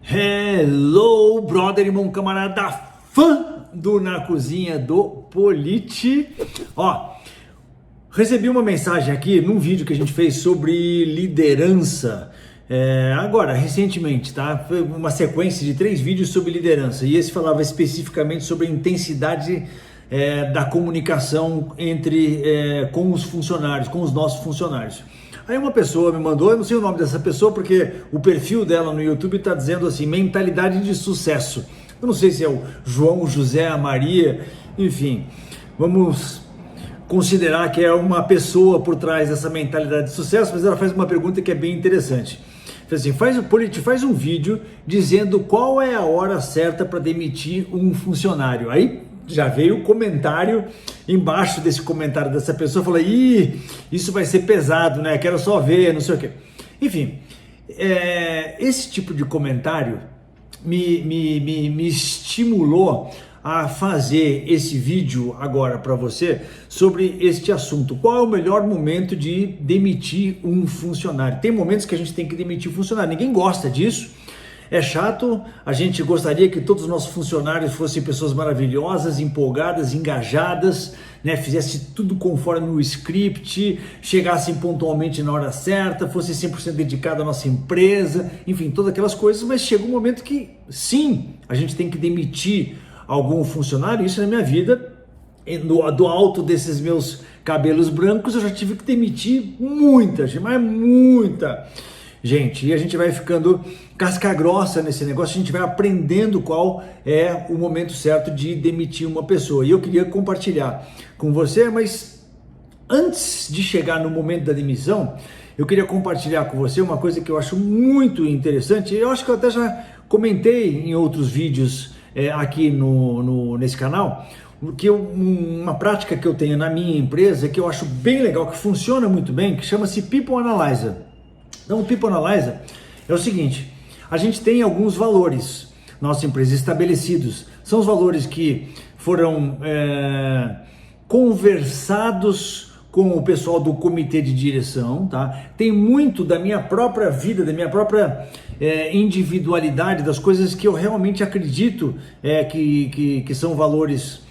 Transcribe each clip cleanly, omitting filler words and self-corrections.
Hello, brother, irmão, camarada, fã do Na Cozinha do Politi. Ó, recebi uma mensagem aqui num vídeo que a gente fez sobre liderança. Agora, recentemente, tá? Foi uma sequência de 3 vídeos sobre liderança e esse falava especificamente sobre a intensidade da comunicação com os funcionários, com os nossos funcionários. Aí uma pessoa me mandou, eu não sei o nome dessa pessoa porque o perfil dela no YouTube está dizendo assim, mentalidade de sucesso. Eu não sei se é o João, o José, a Maria, enfim, vamos considerar que é uma pessoa por trás dessa mentalidade de sucesso, mas ela faz uma pergunta que é bem interessante. Assim, faz um vídeo dizendo qual é a hora certa para demitir um funcionário. Aí já veio o comentário embaixo desse comentário dessa pessoa, falou, isso vai ser pesado, né? Quero só ver, não sei o quê. Enfim, esse tipo de comentário me estimulou a fazer esse vídeo agora para você sobre este assunto. Qual é o melhor momento de demitir um funcionário? Tem momentos que a gente tem que demitir um funcionário, ninguém gosta disso. É chato, a gente gostaria que todos os nossos funcionários fossem pessoas maravilhosas, empolgadas, engajadas, né? Fizesse tudo conforme o script, chegassem pontualmente na hora certa, fossem 100% dedicados à nossa empresa, enfim, todas aquelas coisas, mas chega um momento que sim, a gente tem que demitir algum funcionário. Isso na minha vida, do alto desses meus cabelos brancos, eu já tive que demitir muita gente, e a gente vai ficando casca grossa nesse negócio, a gente vai aprendendo qual é o momento certo de demitir uma pessoa. E eu queria compartilhar com você, mas antes de chegar no momento da demissão, eu queria compartilhar com você uma coisa que eu acho muito interessante. Eu acho que eu até já comentei em outros vídeos aqui nesse canal, que uma prática que eu tenho na minha empresa, que eu acho bem legal, que funciona muito bem, que chama-se People Analyzer. Então, o People Analyzer é o seguinte, a gente tem alguns valores na nossa empresa estabelecidos, são os valores que foram conversados com o pessoal do comitê de direção, tá? Tem muito da minha própria vida, da minha própria individualidade, das coisas que eu realmente acredito que são valores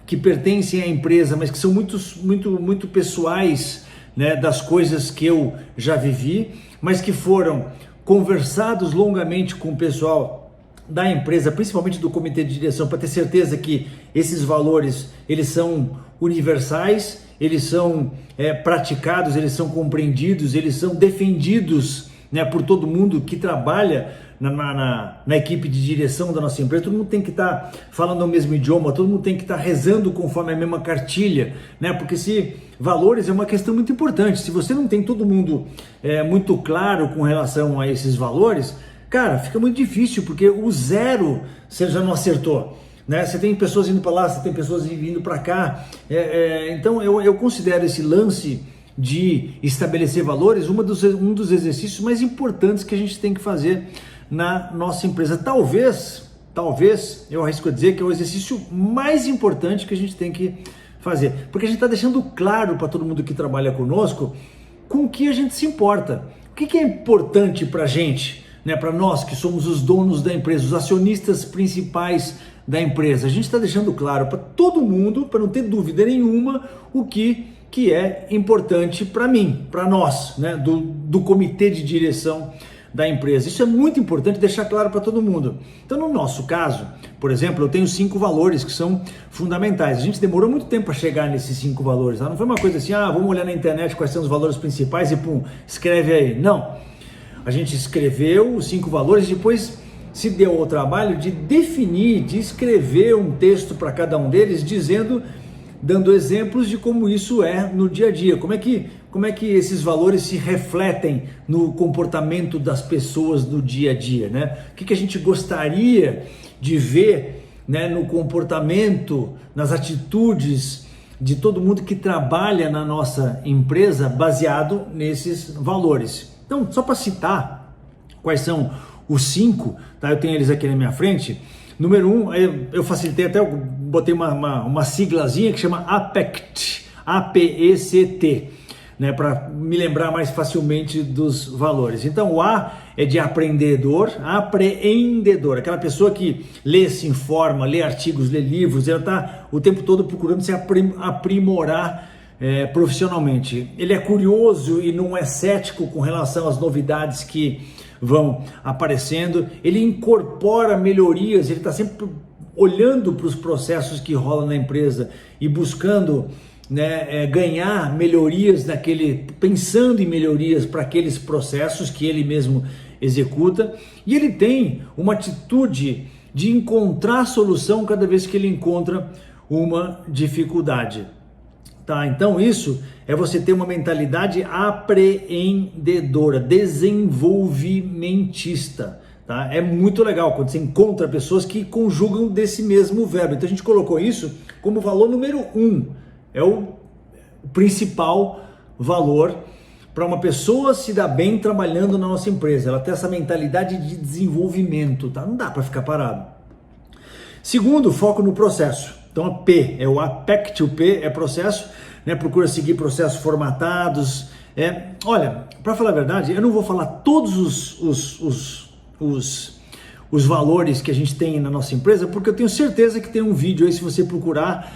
que pertencem à empresa, mas que são muito pessoais, né, das coisas que eu já vivi, mas que foram conversados longamente com o pessoal da empresa, principalmente do comitê de direção, para ter certeza que esses valores eles são universais, eles são praticados, eles são compreendidos, eles são defendidos, né, por todo mundo que trabalha na equipe de direção da nossa empresa. Todo mundo tem que estar falando o mesmo idioma, todo mundo tem que estar rezando conforme a mesma cartilha, né? Porque valores é uma questão muito importante. Se você não tem todo mundo muito claro com relação a esses valores, cara, fica muito difícil, porque o zero você já não acertou, né? Você tem pessoas indo para lá, você tem pessoas vindo para cá. Então eu considero esse lance de estabelecer valores um dos exercícios mais importantes que a gente tem que fazer na nossa empresa. Talvez eu arrisco a dizer que é o exercício mais importante que a gente tem que fazer, porque a gente está deixando claro para todo mundo que trabalha conosco com o que a gente se importa, o que é importante para a gente, né? Para nós que somos os donos da empresa, os acionistas principais da empresa. A gente está deixando claro para todo mundo, para não ter dúvida nenhuma, o que é importante para mim, para nós, né? do comitê de direção da empresa. Isso é muito importante deixar claro para todo mundo. Então, no nosso caso, por exemplo, eu tenho 5 valores que são fundamentais. A gente demorou muito tempo para chegar nesses 5 valores. Tá? Não foi uma coisa assim, vamos olhar na internet quais são os valores principais e pum, escreve aí. Não. A gente escreveu os 5 valores e depois se deu ao trabalho de definir, de escrever um texto para cada um deles, dando exemplos de como isso é no dia a dia, como é que esses valores se refletem no comportamento das pessoas no dia a dia, né? O que a gente gostaria de ver, né, no comportamento, nas atitudes de todo mundo que trabalha na nossa empresa baseado nesses valores. Então, só para citar quais são os 5, tá? Eu tenho eles aqui na minha frente. Número 1, eu facilitei até, eu botei uma siglazinha que chama APECT, APECT. né, para me lembrar mais facilmente dos valores. Então o A é de aprendedor, apreendedor, aquela pessoa que lê, se informa, lê artigos, lê livros, ela está o tempo todo procurando se aprimorar profissionalmente. Ele é curioso e não é cético com relação às novidades que vão aparecendo, ele incorpora melhorias, ele está sempre olhando para os processos que rolam na empresa e buscando, né, ganhar melhorias pensando em melhorias para aqueles processos que ele mesmo executa, e ele tem uma atitude de encontrar solução cada vez que ele encontra uma dificuldade. Tá? Então isso é você ter uma mentalidade apreendedora, desenvolvimentista. Tá? É muito legal quando você encontra pessoas que conjugam desse mesmo verbo. Então a gente colocou isso como valor número 1. É o principal valor para uma pessoa se dar bem trabalhando na nossa empresa. Ela tem essa mentalidade de desenvolvimento. Tá? Não dá para ficar parado. Segundo, foco no processo. Então a P, é o APECT, o P é processo, né? Procura seguir processos formatados. Olha, para falar a verdade, eu não vou falar todos os valores que a gente tem na nossa empresa, porque eu tenho certeza que tem um vídeo aí, se você procurar,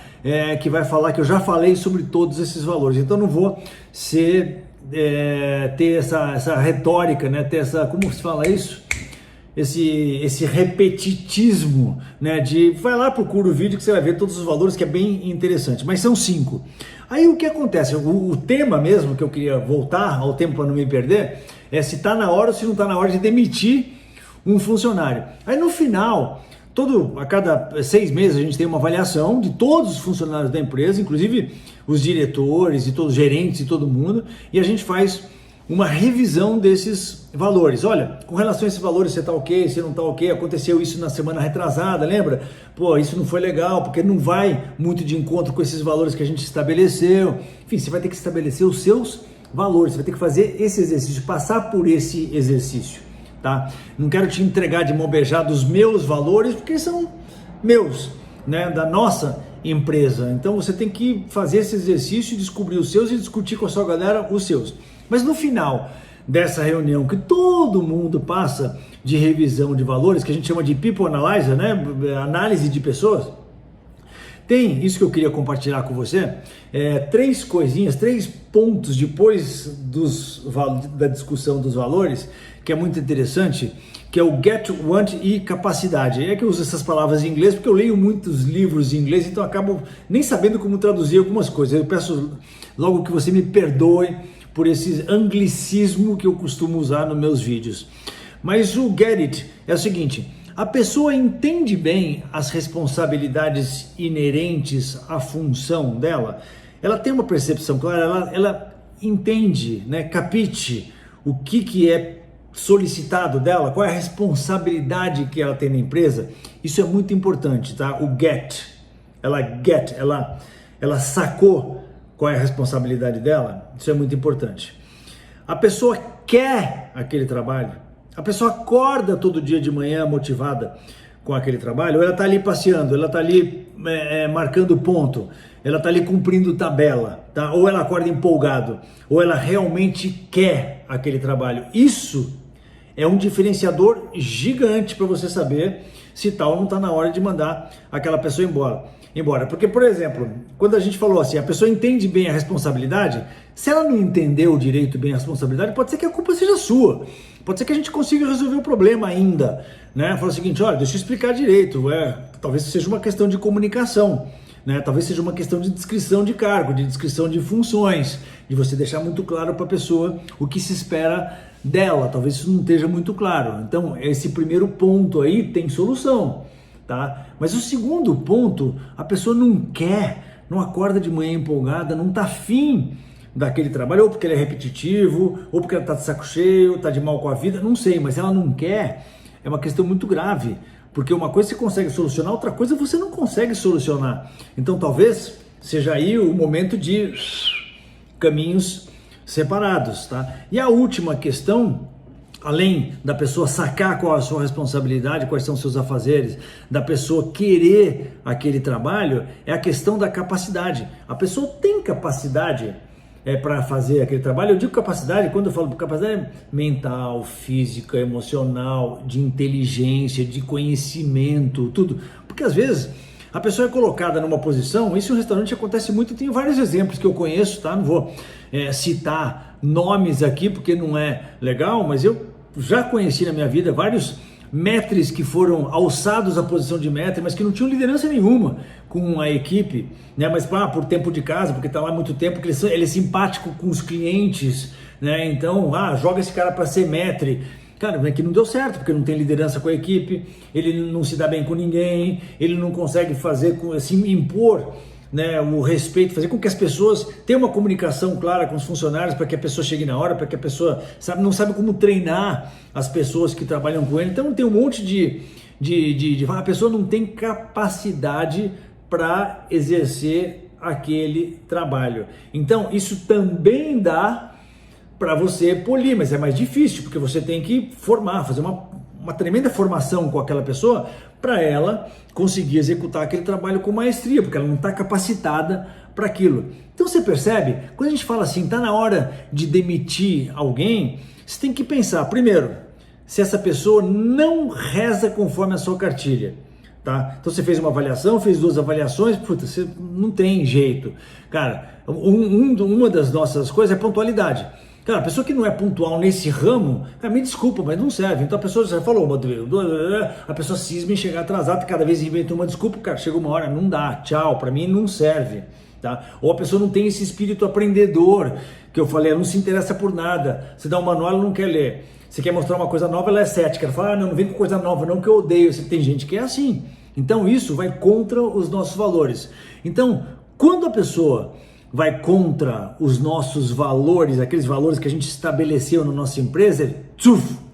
que vai falar que eu já falei sobre todos esses valores. Então não vou ter essa retórica, né? Ter essa, como se fala isso? Esse repetitismo, né? Vai lá, procura o vídeo que você vai ver todos os valores, que é bem interessante, mas são 5. Aí o que acontece? O tema mesmo que eu queria voltar ao tempo para não me perder é se está na hora ou se não está na hora de demitir um funcionário. Aí no final, a cada 6 meses a gente tem uma avaliação de todos os funcionários da empresa, inclusive os diretores e todos os gerentes e todo mundo, e a gente faz uma revisão desses valores. Olha, com relação a esses valores, você está ok, você não está ok, aconteceu isso na semana retrasada, lembra? Pô, isso não foi legal, porque não vai muito de encontro com esses valores que a gente estabeleceu. Enfim, você vai ter que estabelecer os seus valores, você vai ter que fazer esse exercício, passar por esse exercício, tá? Não quero te entregar de mão beijada os meus valores, porque são meus, né, da nossa empresa. Então você tem que fazer esse exercício, descobrir os seus e discutir com a sua galera os seus. Mas no final dessa reunião que todo mundo passa de revisão de valores, que a gente chama de People Analyzer, né? Análise de pessoas, tem isso que eu queria compartilhar com você, 3 coisinhas, 3 pontos depois da discussão dos valores, que é muito interessante, que é o get, want e capacidade. É que eu uso essas palavras em inglês porque eu leio muitos livros em inglês, então eu acabo nem sabendo como traduzir algumas coisas. Eu peço logo que você me perdoe por esse anglicismo que eu costumo usar nos meus vídeos. Mas o get it é o seguinte: a pessoa entende bem as responsabilidades inerentes à função dela, ela tem uma percepção clara, ela entende, né, capite o que é solicitado dela, qual é a responsabilidade que ela tem na empresa. Isso é muito importante, tá? O get, ela sacou qual é a responsabilidade dela. Isso é muito importante. A pessoa quer aquele trabalho, a pessoa acorda todo dia de manhã motivada com aquele trabalho, ou ela está ali passeando, ela está ali marcando ponto, ela está ali cumprindo tabela, tá? Ou ela acorda empolgado, ou ela realmente quer aquele trabalho. Isso é um diferenciador gigante para você saber se tal não está na hora de mandar aquela pessoa embora. Porque, por exemplo, quando a gente falou assim, a pessoa entende bem a responsabilidade, se ela não entendeu direito bem a responsabilidade, pode ser que a culpa seja sua, pode ser que a gente consiga resolver o problema ainda, né? Fala o seguinte: olha, deixa eu explicar direito, talvez seja uma questão de comunicação, né? Talvez seja uma questão de descrição de cargo, de descrição de funções, de você deixar muito claro para a pessoa o que se espera dela. Talvez isso não esteja muito claro. Então, esse primeiro ponto aí tem solução, tá? Mas o segundo ponto, a pessoa não quer, não acorda de manhã empolgada, não está afim daquele trabalho, ou porque ele é repetitivo, ou porque ela está de saco cheio, está de mal com a vida, não sei, mas ela não quer, é uma questão muito grave, porque uma coisa você consegue solucionar, outra coisa você não consegue solucionar. Então talvez seja aí o momento de caminhos separados, tá? E a última questão, além da pessoa sacar qual é a sua responsabilidade, quais são os seus afazeres, da pessoa querer aquele trabalho, é a questão da capacidade. A pessoa tem capacidade para fazer aquele trabalho. Eu digo capacidade, quando eu falo capacidade mental, física, emocional, de inteligência, de conhecimento, tudo. Porque às vezes a pessoa é colocada numa posição, isso em um restaurante acontece muito, tem vários exemplos que eu conheço, tá? Não vou citar nomes aqui porque não é legal, mas eu já conheci na minha vida vários maîtres que foram alçados à posição de maître, mas que não tinham liderança nenhuma com a equipe, né? Mas por tempo de casa, porque está lá há muito tempo, porque ele é simpático com os clientes, né? Então, joga esse cara para ser maître. Cara, é que não deu certo, porque não tem liderança com a equipe, ele não se dá bem com ninguém, ele não consegue fazer, assim, impor, né, o respeito, fazer com que as pessoas tenham uma comunicação clara com os funcionários, para que a pessoa chegue na hora, para que a pessoa não sabe como treinar as pessoas que trabalham com ele. Então tem um monte a pessoa não tem capacidade para exercer aquele trabalho. Então isso também dá para você polir, mas é mais difícil, porque você tem que formar, fazer uma tremenda formação com aquela pessoa para ela conseguir executar aquele trabalho com maestria, porque ela não está capacitada para aquilo. Então você percebe, quando a gente fala assim, está na hora de demitir alguém, você tem que pensar, primeiro, se essa pessoa não reza conforme a sua cartilha. Tá? Então você fez uma avaliação, fez 2 avaliações, você não tem jeito. Cara, uma das nossas coisas é pontualidade. Cara, a pessoa que não é pontual nesse ramo, cara, me desculpa, mas não serve. Então a pessoa já falou, a pessoa cisma em chegar atrasada, cada vez inventa uma desculpa, cara, chega uma hora, não dá, tchau, pra mim não serve. Tá? Ou a pessoa não tem esse espírito aprendedor, que eu falei, ela não se interessa por nada. Você dá um manual, ela não quer ler. Você quer mostrar uma coisa nova, ela é cética. Ela fala, não vem com coisa nova não, que eu odeio. Tem gente que é assim. Então isso vai contra os nossos valores. Então, quando a pessoa vai contra os nossos valores, aqueles valores que a gente estabeleceu na nossa empresa,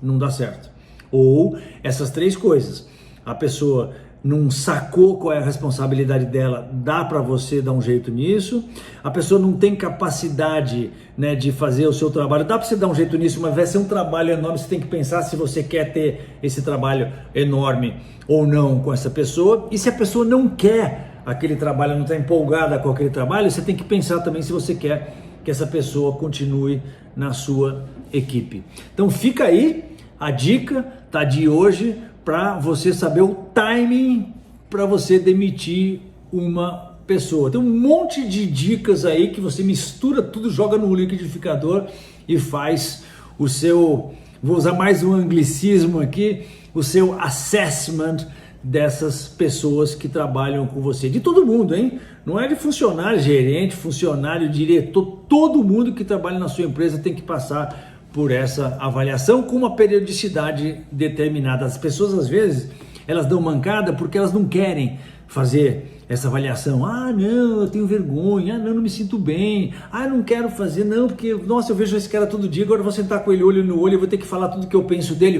não dá certo. Ou essas 3 coisas, a pessoa não sacou qual é a responsabilidade dela, dá para você dar um jeito nisso, a pessoa não tem capacidade, né, de fazer o seu trabalho, dá para você dar um jeito nisso, mas vai ser um trabalho enorme, você tem que pensar se você quer ter esse trabalho enorme ou não com essa pessoa, e se a pessoa não quer aquele trabalho, não está empolgada com aquele trabalho, você tem que pensar também se você quer que essa pessoa continue na sua equipe. Então fica aí a dica, tá, de hoje, para você saber o timing para você demitir uma pessoa. Tem um monte de dicas aí que você mistura tudo, joga no liquidificador e faz o seu, vou usar mais um anglicismo aqui, o seu assessment dessas pessoas que trabalham com você, de todo mundo, hein? Não é de funcionário, gerente, funcionário, diretor, todo mundo que trabalha na sua empresa tem que passar por essa avaliação com uma periodicidade determinada. As pessoas às vezes, elas dão mancada porque elas não querem fazer essa avaliação. Não, eu tenho vergonha, não me sinto bem, não quero fazer, não, porque, nossa, eu vejo esse cara todo dia, agora eu vou sentar com ele olho no olho, eu vou ter que falar tudo que eu penso dele,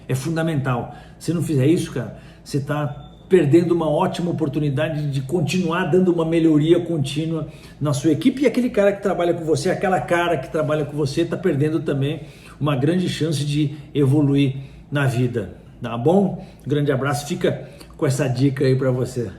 é fundamental. Se não fizer isso, cara, você está perdendo uma ótima oportunidade de continuar dando uma melhoria contínua na sua equipe, e aquele cara que trabalha com você, aquela cara que trabalha com você, está perdendo também uma grande chance de evoluir na vida, tá bom? Grande abraço, fica com essa dica aí para você.